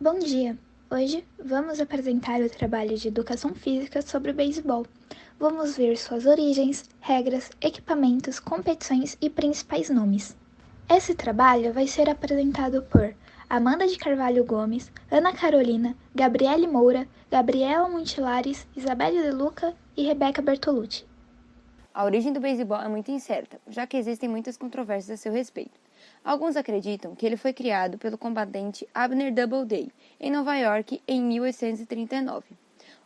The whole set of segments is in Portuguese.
Bom dia! Hoje vamos apresentar o trabalho de Educação Física sobre o beisebol. Vamos ver suas origens, regras, equipamentos, competições e principais nomes. Esse trabalho vai ser apresentado por Amanda de Carvalho Gomes, Ana Carolina, Gabriele Moura, Gabriela Montilares, Isabelle De Luca e Rebeca Bertolucci. A origem do beisebol é muito incerta, já que existem muitas controvérsias a seu respeito. Alguns acreditam que ele foi criado pelo combatente Abner Doubleday, em Nova York, em 1839.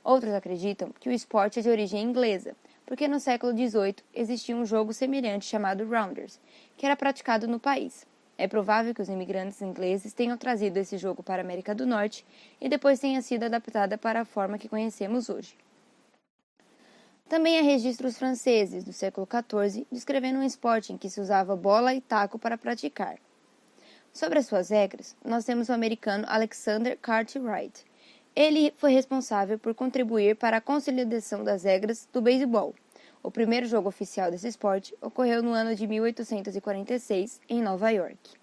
Outros acreditam que o esporte é de origem inglesa, porque no século XVIII existia um jogo semelhante chamado Rounders, que era praticado no país. É provável que os imigrantes ingleses tenham trazido esse jogo para a América do Norte e depois tenha sido adaptada para a forma que conhecemos hoje. Também há registros franceses, do século XIV, descrevendo um esporte em que se usava bola e taco para praticar. Sobre as suas regras, nós temos o americano Alexander Cartwright. Ele foi responsável por contribuir para a consolidação das regras do beisebol. O primeiro jogo oficial desse esporte ocorreu no ano de 1846, em Nova York.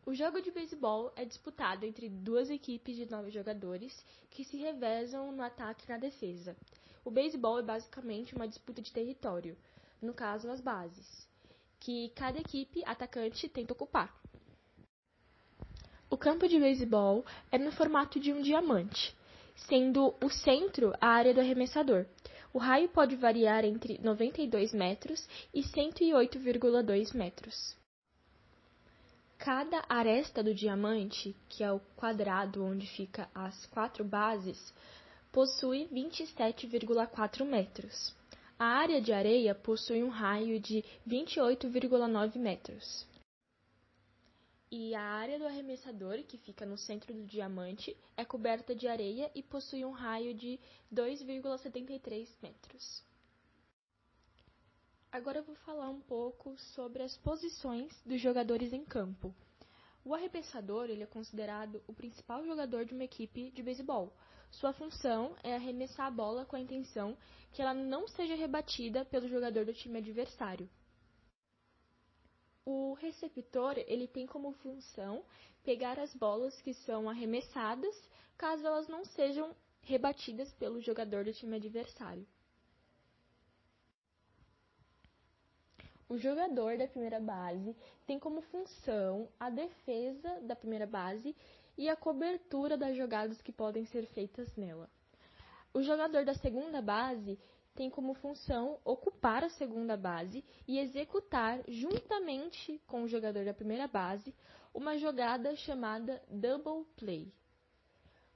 O jogo de beisebol é disputado entre duas equipes de 9 jogadores que se revezam no ataque e na defesa. O beisebol é basicamente uma disputa de território, no caso as bases, que cada equipe atacante tenta ocupar. O campo de beisebol é no formato de um diamante, sendo o centro a área do arremessador. O raio pode variar entre 92 metros e 108,2 metros. Cada aresta do diamante, que é o quadrado onde fica as 4 bases, possui 27,4 metros. A área de areia possui um raio de 28,9 metros. E a área do arremessador, que fica no centro do diamante, é coberta de areia e possui um raio de 2,73 metros. Agora eu vou falar um pouco sobre as posições dos jogadores em campo. O arremessador ele é considerado o principal jogador de uma equipe de beisebol. Sua função é arremessar a bola com a intenção que ela não seja rebatida pelo jogador do time adversário. O receptor ele tem como função pegar as bolas que são arremessadas, caso elas não sejam rebatidas pelo jogador do time adversário. O jogador da primeira base tem como função a defesa da primeira base e a cobertura das jogadas que podem ser feitas nela. O jogador da segunda base tem como função ocupar a segunda base e executar, juntamente com o jogador da primeira base, uma jogada chamada double play.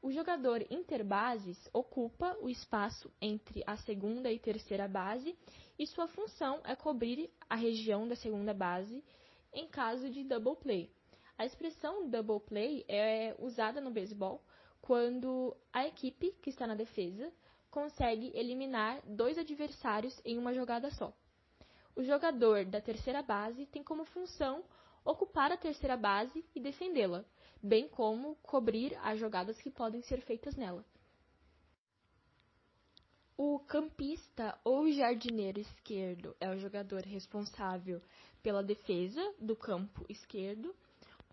O jogador interbases ocupa o espaço entre a segunda e terceira base e sua função é cobrir a região da segunda base em caso de double play. A expressão double play é usada no beisebol quando a equipe que está na defesa consegue eliminar 2 adversários em uma jogada só. O jogador da terceira base tem como função ocupar a terceira base e defendê-la, bem como cobrir as jogadas que podem ser feitas nela. O campista ou jardineiro esquerdo é o jogador responsável pela defesa do campo esquerdo.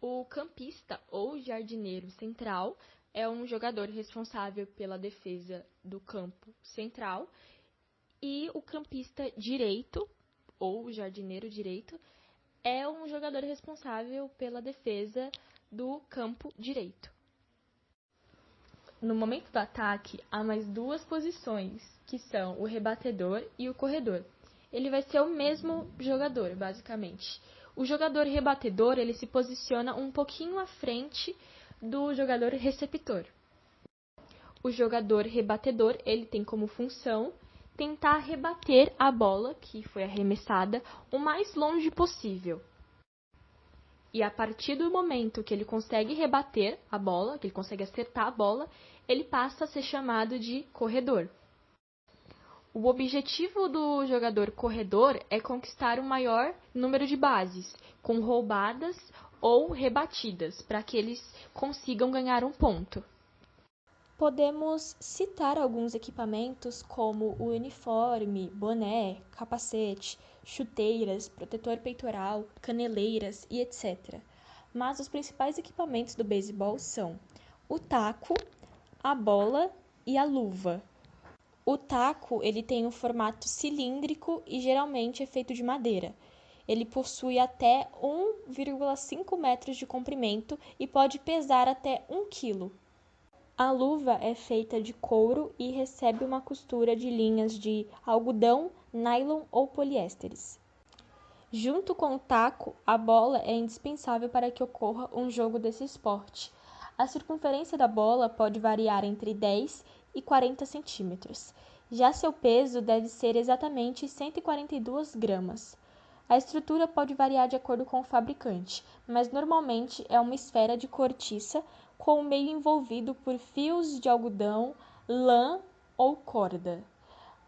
O campista ou jardineiro central é um jogador responsável pela defesa do campo central. E o campista direito, ou jardineiro direito, é um jogador responsável pela defesa do campo direito. No momento do ataque, há mais 2 posições, que são o rebatedor e o corredor. Ele vai ser o mesmo jogador, basicamente. O jogador rebatedor, ele se posiciona um pouquinho à frente do jogador receptor. O jogador rebatedor, ele tem como função tentar rebater a bola que foi arremessada o mais longe possível. E a partir do momento que ele consegue rebater a bola, que ele consegue acertar a bola, ele passa a ser chamado de corredor. O objetivo do jogador corredor é conquistar o maior número de bases, com roubadas ou rebatidas, para que eles consigam ganhar um ponto. Podemos citar alguns equipamentos como o uniforme, boné, capacete, chuteiras, protetor peitoral, caneleiras e etc. mas os principais equipamentos do beisebol são o taco, a bola e a luva. O taco, ele tem um formato cilíndrico e geralmente é feito de madeira. Ele possui até 1,5 metros de comprimento e pode pesar até 1 quilo. A luva é feita de couro e recebe uma costura de linhas de algodão, nylon ou poliésteres. Junto com o taco, a bola é indispensável para que ocorra um jogo desse esporte. A circunferência da bola pode variar entre 10 e 40 centímetros. Já seu peso deve ser exatamente 142 gramas. A estrutura pode variar de acordo com o fabricante, mas normalmente é uma esfera de cortiça com o meio envolvido por fios de algodão, lã ou corda.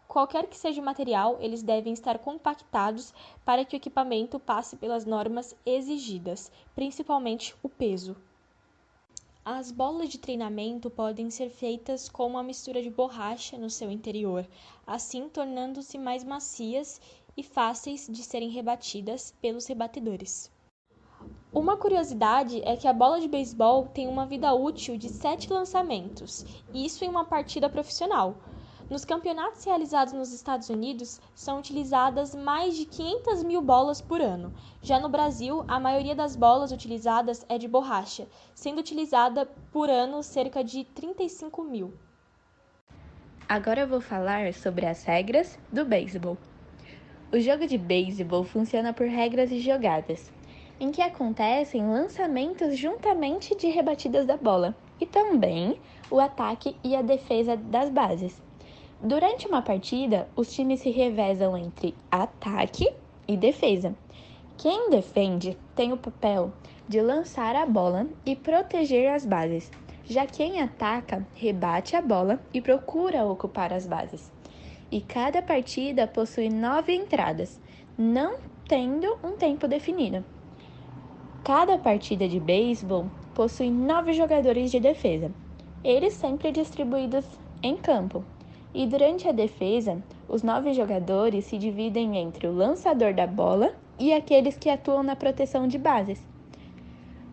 Qualquer que seja o material, eles devem estar compactados para que o equipamento passe pelas normas exigidas, principalmente o peso. As bolas de treinamento podem ser feitas com uma mistura de borracha no seu interior, assim tornando-se mais macias e fáceis de serem rebatidas pelos rebatedores. Uma curiosidade é que a bola de beisebol tem uma vida útil de 7 lançamentos, isso em uma partida profissional. Nos campeonatos realizados nos Estados Unidos, são utilizadas mais de 500 mil bolas por ano. Já no Brasil, a maioria das bolas utilizadas é de borracha, sendo utilizada por ano cerca de 35 mil. Agora eu vou falar sobre as regras do beisebol. O jogo de beisebol funciona por regras de jogadas, em que acontecem lançamentos juntamente de rebatidas da bola, e também o ataque e a defesa das bases. Durante uma partida, os times se revezam entre ataque e defesa. Quem defende tem o papel de lançar a bola e proteger as bases, já quem ataca rebate a bola e procura ocupar as bases. E cada partida possui 9 entradas, não tendo um tempo definido. Cada partida de beisebol possui 9 jogadores de defesa, eles sempre distribuídos em campo. E durante a defesa, os 9 jogadores se dividem entre o lançador da bola e aqueles que atuam na proteção de bases,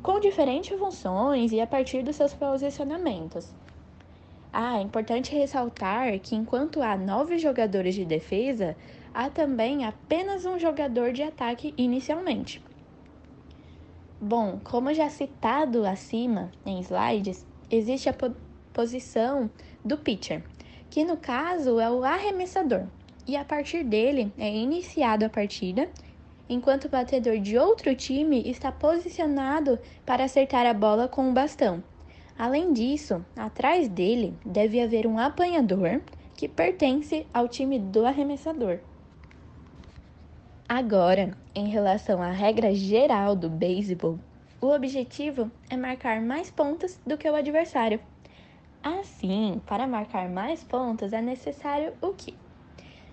com diferentes funções e a partir dos seus posicionamentos. É importante ressaltar que enquanto há 9 jogadores de defesa, há também apenas um jogador de ataque inicialmente. Bom, como já citado acima em slides, existe a posição do pitcher, que no caso é o arremessador, e a partir dele é iniciada a partida, enquanto o batedor de outro time está posicionado para acertar a bola com o bastão. Além disso, atrás dele deve haver um apanhador que pertence ao time do arremessador. Agora, em relação à regra geral do beisebol, o objetivo é marcar mais pontos do que o adversário. Assim, para marcar mais pontos é necessário o quê?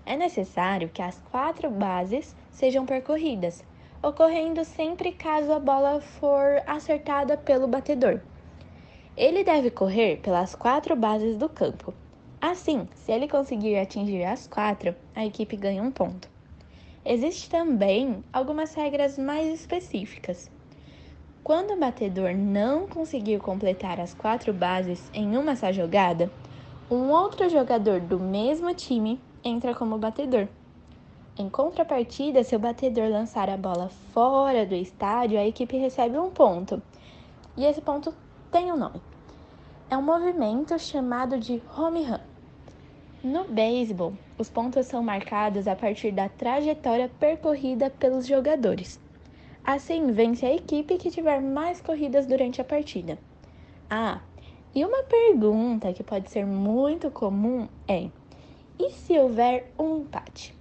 É necessário que as 4 bases sejam percorridas, ocorrendo sempre caso a bola for acertada pelo batedor. Ele deve correr pelas 4 bases do campo. Assim, se ele conseguir atingir as 4, a equipe ganha um ponto. Existem também algumas regras mais específicas. Quando o batedor não conseguir completar as 4 bases em uma só jogada, um outro jogador do mesmo time entra como batedor. Em contrapartida, se o batedor lançar a bola fora do estádio, a equipe recebe um ponto. E esse ponto tem um nome. É um movimento chamado de home run. No beisebol, os pontos são marcados a partir da trajetória percorrida pelos jogadores. Assim, vence a equipe que tiver mais corridas durante a partida. E uma pergunta que pode ser muito comum é: e se houver um empate?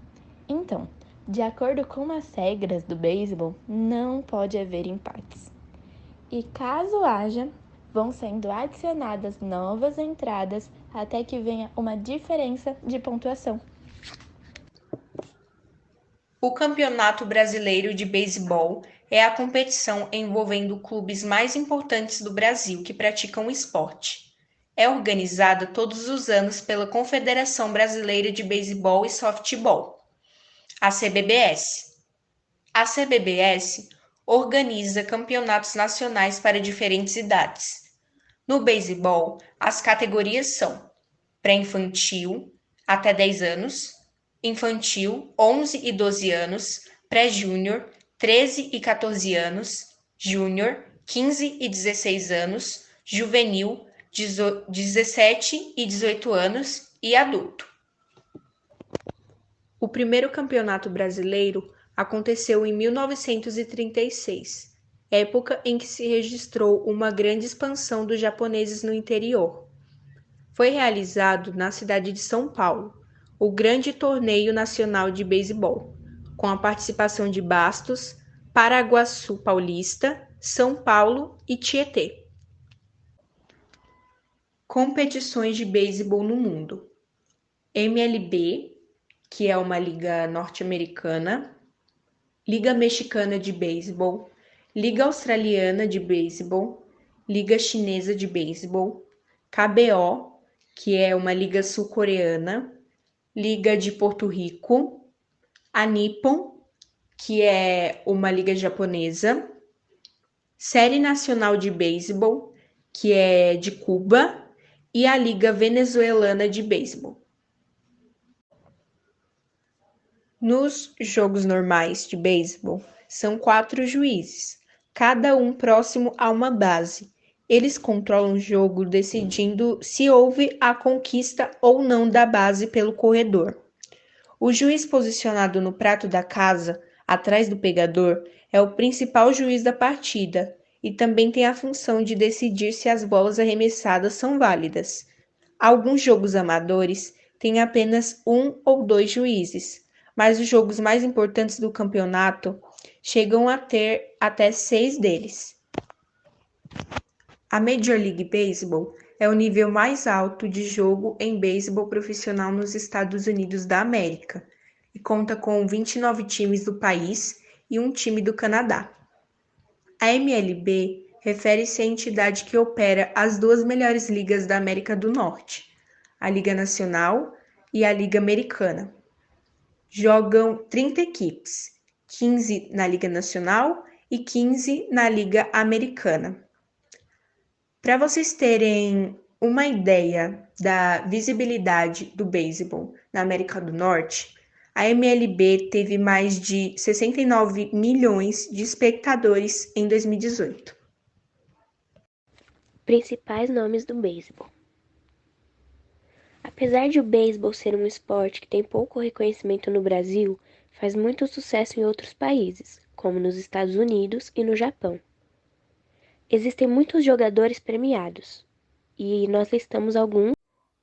Então, de acordo com as regras do beisebol, não pode haver empates. E caso haja, vão sendo adicionadas novas entradas até que venha uma diferença de pontuação. O Campeonato Brasileiro de Beisebol é a competição envolvendo clubes mais importantes do Brasil que praticam o esporte. É organizada todos os anos pela Confederação Brasileira de Beisebol e Softbol, a CBBS. A CBBS organiza campeonatos nacionais para diferentes idades. No beisebol, as categorias são pré-infantil, até 10 anos, infantil, 11 e 12 anos, pré-júnior, 13 e 14 anos, júnior, 15 e 16 anos, juvenil, 17 e 18 anos e adulto. O primeiro campeonato brasileiro aconteceu em 1936, época em que se registrou uma grande expansão dos japoneses no interior. Foi realizado na cidade de São Paulo, o Grande Torneio Nacional de Beisebol, com a participação de Bastos, Paraguaçu Paulista, São Paulo e Tietê. Competições de beisebol no mundo. MLB, que é uma liga norte-americana, Liga Mexicana de Beisebol, Liga Australiana de Beisebol, Liga Chinesa de Beisebol, KBO, que é uma liga sul-coreana, Liga de Porto Rico, a Nippon, que é uma liga japonesa, Série Nacional de Beisebol, que é de Cuba, e a Liga Venezuelana de Beisebol. Nos jogos normais de beisebol, são 4 juízes, cada um próximo a uma base. Eles controlam o jogo decidindo se houve a conquista ou não da base pelo corredor. O juiz posicionado no prato da casa, atrás do pegador, é o principal juiz da partida e também tem a função de decidir se as bolas arremessadas são válidas. Alguns jogos amadores têm apenas 1 ou 2 juízes, mas os jogos mais importantes do campeonato chegam a ter até 6 deles. A Major League Baseball é o nível mais alto de jogo em beisebol profissional nos Estados Unidos da América e conta com 29 times do país e um time do Canadá. A MLB refere-se à entidade que opera as 2 melhores ligas da América do Norte, a Liga Nacional e a Liga Americana. Jogam 30 equipes, 15 na Liga Nacional e 15 na Liga Americana. Para vocês terem uma ideia da visibilidade do beisebol na América do Norte, a MLB teve mais de 69 milhões de espectadores em 2018. Principais nomes do beisebol. Apesar de o beisebol ser um esporte que tem pouco reconhecimento no Brasil, faz muito sucesso em outros países, como nos Estados Unidos e no Japão. Existem muitos jogadores premiados, e nós listamos alguns.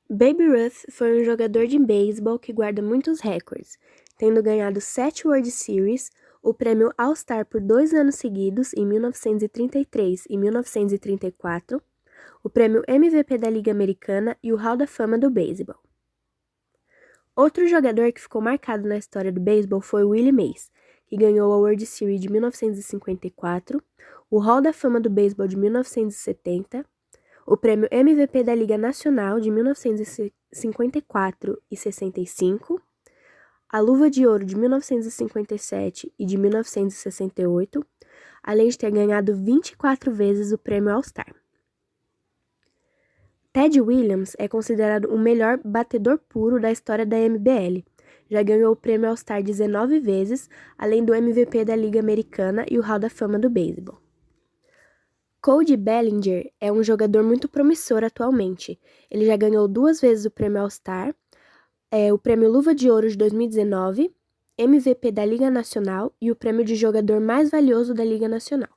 Babe Ruth foi um jogador de beisebol que guarda muitos recordes, tendo ganhado 7 World Series, o prêmio All-Star por 2 anos seguidos, em 1933 e 1934, o prêmio MVP da Liga Americana e o Hall da Fama do beisebol. Outro jogador que ficou marcado na história do beisebol foi Willie Mays, que ganhou a World Series de 1954, o Hall da Fama do beisebol de 1970, o prêmio MVP da Liga Nacional de 1954 e 65, a Luva de Ouro de 1957 e de 1968, além de ter ganhado 24 vezes o prêmio All-Star. Ted Williams é considerado o melhor batedor puro da história da MBL. Já ganhou o prêmio All-Star 19 vezes, além do MVP da Liga Americana e o Hall da Fama do beisebol. Cody Bellinger é um jogador muito promissor atualmente. Ele já ganhou 2 vezes o prêmio All-Star, o prêmio Luva de Ouro de 2019, MVP da Liga Nacional e o prêmio de jogador mais valioso da Liga Nacional.